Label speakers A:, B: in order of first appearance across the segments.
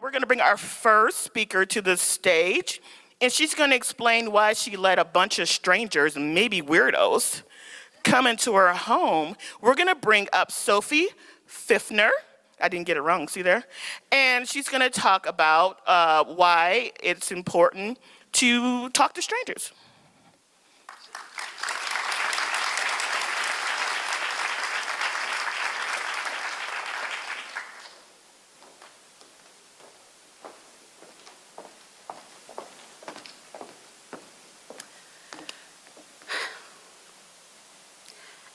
A: We're going to bring our first speaker to the stage, and she's going to explain why she let a bunch of strangers, maybe weirdos, come into her home. We're going to bring up Sophia Fifner. I didn't get it wrong, see there? And she's going to talk about why it's important to talk to strangers.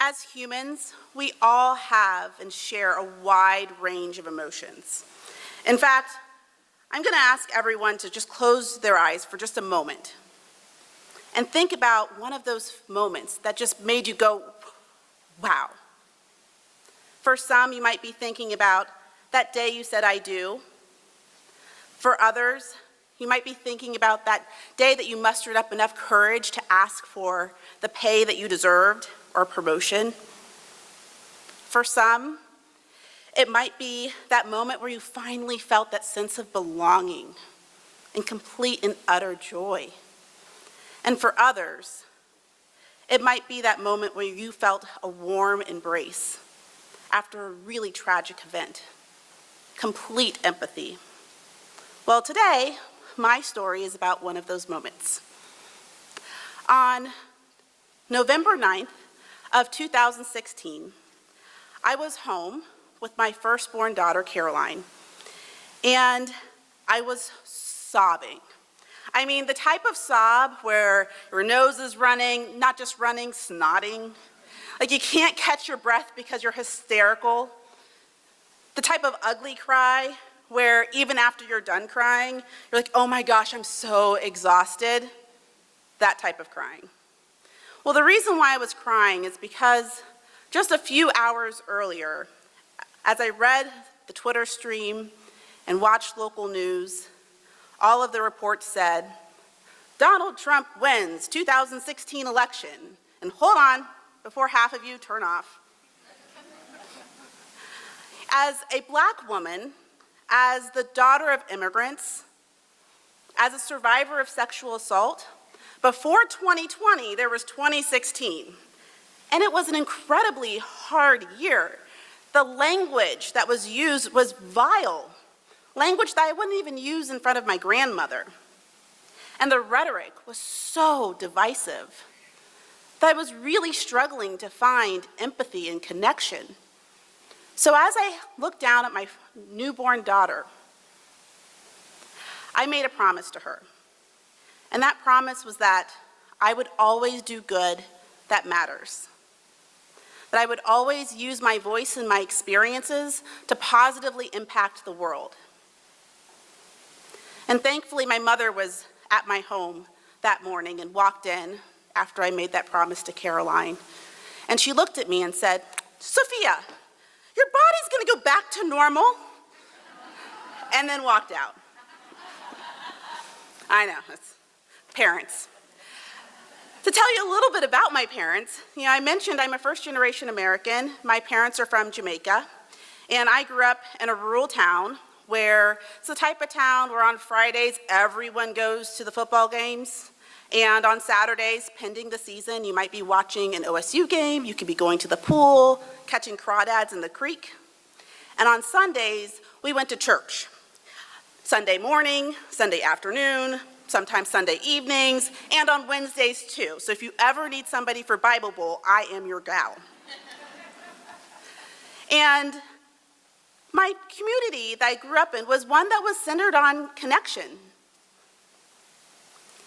B: As humans, we all have and share a wide range of emotions. In fact, I'm going to ask everyone to just close their eyes for just a moment and think about one of those moments that just made you go, wow. For some, you might be thinking about that day you said I do. For others, you might be thinking about that day that you mustered up enough courage to ask for the pay that you deserved or promotion. For some, it might be that moment where you finally felt that sense of belonging and complete and utter joy. And for others, it might be that moment where you felt a warm embrace after a really tragic event, complete empathy. Well, today, my story is about one of those moments. On November 9th, of 2016, I was home with my firstborn daughter, Caroline, and I was sobbing. I mean, the type of sob where your nose is running, not just running, snotting. Like you can't catch your breath because you're hysterical. The type of ugly cry where even after you're done crying, you're like, oh my gosh, I'm so exhausted. That type of crying. Well, the reason why I was crying is because just a few hours earlier, as I read the Twitter stream and watched local news, all of the reports said, Donald Trump wins 2016 election. And hold on, before half of you turn off. As a Black woman, as the daughter of immigrants, as a survivor of sexual assault, before 2020, there was 2016, and it was an incredibly hard year. The language that was used was vile, language that I wouldn't even use in front of my grandmother. And the rhetoric was so divisive that I was really struggling to find empathy and connection. So as I looked down at my newborn daughter, I made a promise to her. And that promise was that I would always do good that matters. That I would always use my voice and my experiences to positively impact the world. And thankfully, my mother was at my home that morning and walked in after I made that promise to Caroline. And she looked at me and said, Sophia, your body's gonna go back to normal. And then walked out. I know, that's parents. To tell you a little bit about my parents, I mentioned I'm a first-generation American. My parents are from Jamaica, and I grew up in a rural town where it's the type of town where on Fridays everyone goes to the football games, and on Saturdays, pending the season, you might be watching an OSU game, you could be going to the pool, catching crawdads in the creek, and on Sundays, we went to church. Sunday morning, Sunday afternoon, sometimes Sunday evenings, and on Wednesdays too. So if you ever need somebody for Bible Bowl, I am your gal. And my community that I grew up in was one that was centered on connection.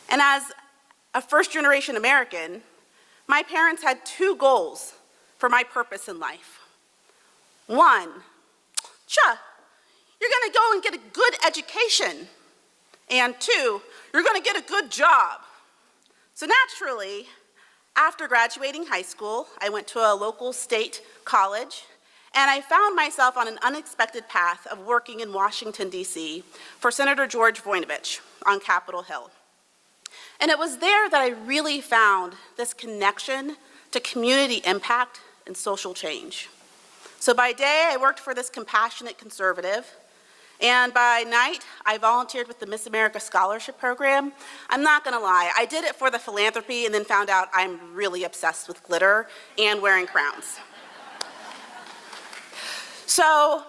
B: And as a first-generation American, my parents had two goals for my purpose in life. One, you're gonna go and get a good education. And two, you're gonna get a good job. So naturally, after graduating high school, I went to a local state college, and I found myself on an unexpected path of working in Washington, D.C. for Senator George Voinovich on Capitol Hill. And it was there that I really found this connection to community impact and social change. So by day, I worked for this compassionate conservative, And by night, I volunteered with the Miss America Scholarship Program. I'm not gonna lie, I did it for the philanthropy and then found out I'm really obsessed with glitter and wearing crowns. So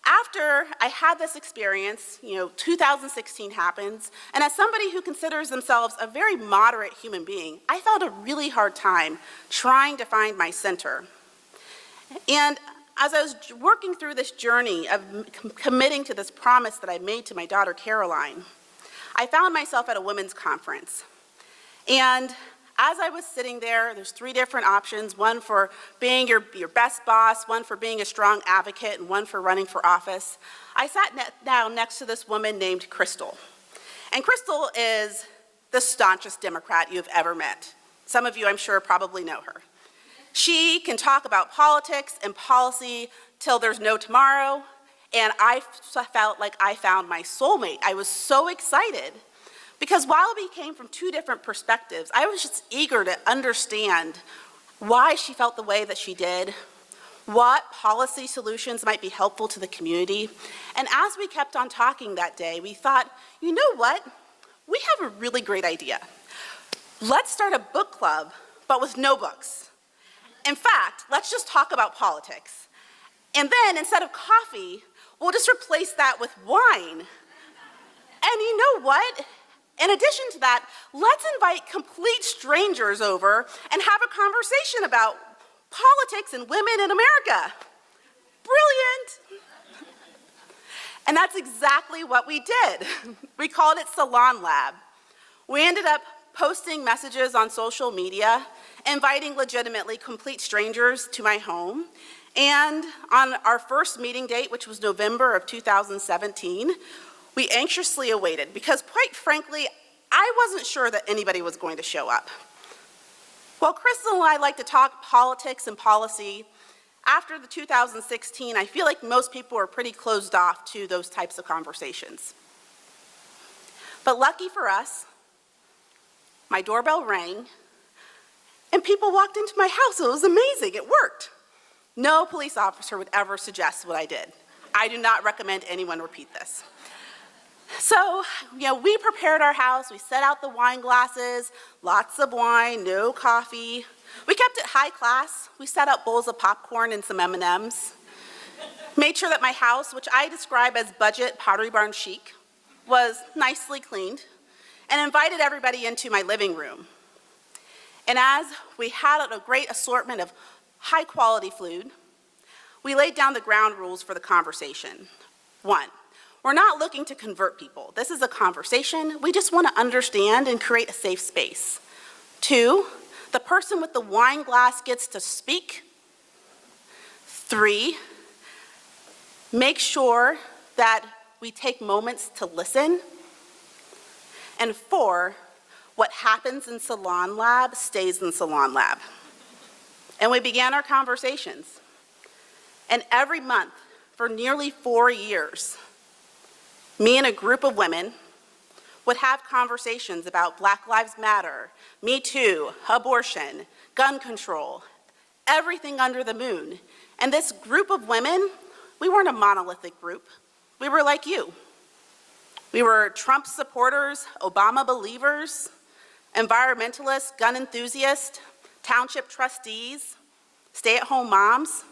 B: after I had this experience, 2016 happens, and as somebody who considers themselves a very moderate human being, I found a really hard time trying to find my center. And as I was working through this journey of committing to this promise that I made to my daughter Caroline, I found myself at a women's conference. And as I was sitting there, there's 3 different options, one for being your best boss, one for being a strong advocate, and one for running for office. I sat down next to this woman named Crystal. And Crystal is the staunchest Democrat you've ever met. Some of you, I'm sure, probably know her. She can talk about politics and policy till there's no tomorrow, and I felt like I found my soulmate. I was so excited. Because while we came from 2 different perspectives, I was just eager to understand why she felt the way that she did, what policy solutions might be helpful to the community. And as we kept on talking that day, we thought, you know what? We have a really great idea. Let's start a book club, but with no books. In fact, let's just talk about politics. And then instead of coffee, we'll just replace that with wine. And you know what? In addition to that, let's invite complete strangers over and have a conversation about politics and women in America. Brilliant. And that's exactly what we did. We called it Salon Lab. We ended up posting messages on social media, inviting legitimately complete strangers to my home. And on our first meeting date, which was November of 2017, we anxiously awaited because, quite frankly, I wasn't sure that anybody was going to show up. While Crystal and I like to talk politics and policy, after the 2016, I feel like most people are pretty closed off to those types of conversations. But lucky for us, my doorbell rang, and people walked into my house. It was amazing. It worked. No police officer would ever suggest what I did. I do not recommend anyone repeat this. So, we prepared our house. We set out the wine glasses, lots of wine, no coffee. We kept it high class. We set out bowls of popcorn and some M&Ms. Made sure that my house, which I describe as budget Pottery Barn chic, was nicely cleaned, and invited everybody into my living room. And as we had a great assortment of high quality food, we laid down the ground rules for the conversation. 1, we're not looking to convert people. This is a conversation. We just want to understand and create a safe space. 2, the person with the wine glass gets to speak. 3, make sure that we take moments to listen. And 4, what happens in Salon Lab stays in Salon Lab. And we began our conversations. And every month, for nearly 4 years, me and a group of women would have conversations about Black Lives Matter, Me Too, abortion, gun control, everything under the moon. And this group of women, we weren't a monolithic group. We were like you. We were Trump supporters, Obama believers, environmentalists, gun enthusiasts, township trustees, stay-at-home moms.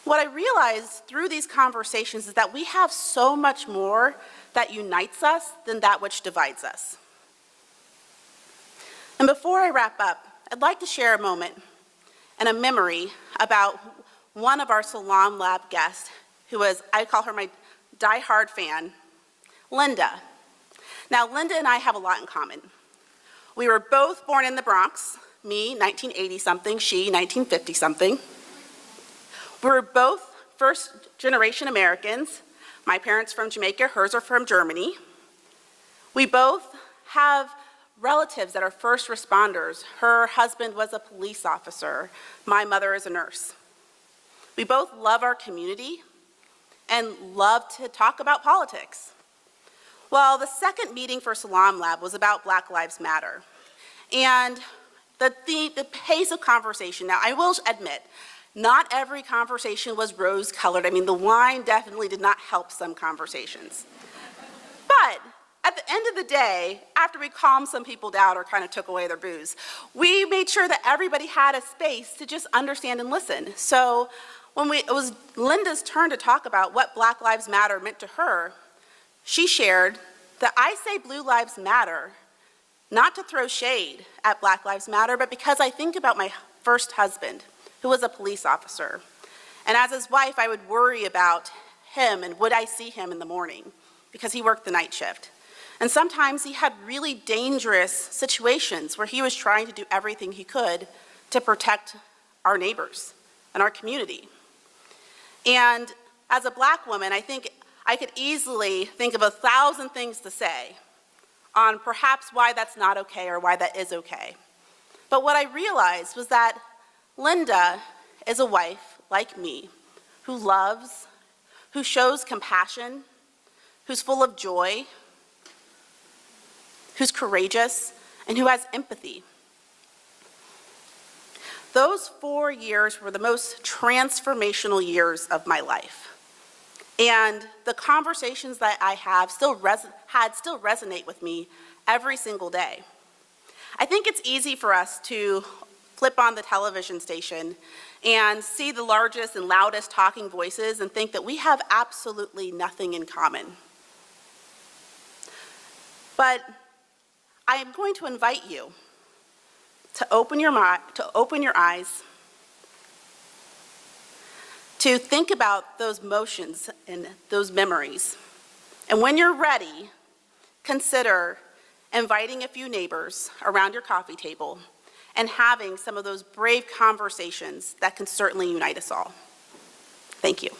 B: What I realized through these conversations is that we have so much more that unites us than that which divides us. And before I wrap up, I'd like to share a moment and a memory about one of our Salon Lab guests who was, I call her my diehard fan, Linda. Now, Linda and I have a lot in common. We were both born in the Bronx, me, 1980-something, she, 1950-something. We were both first-generation Americans. My parents from Jamaica, hers are from Germany. We both have relatives that are first responders. Her husband was a police officer. My mother is a nurse. We both love our community and love to talk about politics. Well, the second meeting for Salon Lab was about Black Lives Matter. And the pace of conversation, now I will admit, Not every conversation was rose-colored. I mean, the wine definitely did not help some conversations. But at the end of the day, after we calmed some people down or kind of took away their booze, we made sure that everybody had a space to just understand and listen. So when it was Linda's turn to talk about what Black Lives Matter meant to her, she shared that I say Blue Lives Matter not to throw shade at Black Lives Matter, but because I think about my first husband, who was a police officer. And as his wife, I would worry about him and would I see him in the morning, because he worked the night shift. And sometimes he had really dangerous situations where he was trying to do everything he could to protect our neighbors and our community. And as a Black woman, I think I could easily think of 1,000 things to say on perhaps why that's not okay or why that is okay. But what I realized was that Linda is a wife like me who loves, who shows compassion, who's full of joy, who's courageous, and who has empathy. Those 4 years were the most transformational years of my life. And the conversations that I have still resonate with me every single day. I think it's easy for us to flip on the television station and see the largest and loudest talking voices and think that we have absolutely nothing in common. But I am going to invite you to open your eyes, to think about those emotions and those memories. And when you're ready, consider inviting a few neighbors around your coffee table and having some of those brave conversations that can certainly unite us all. Thank you.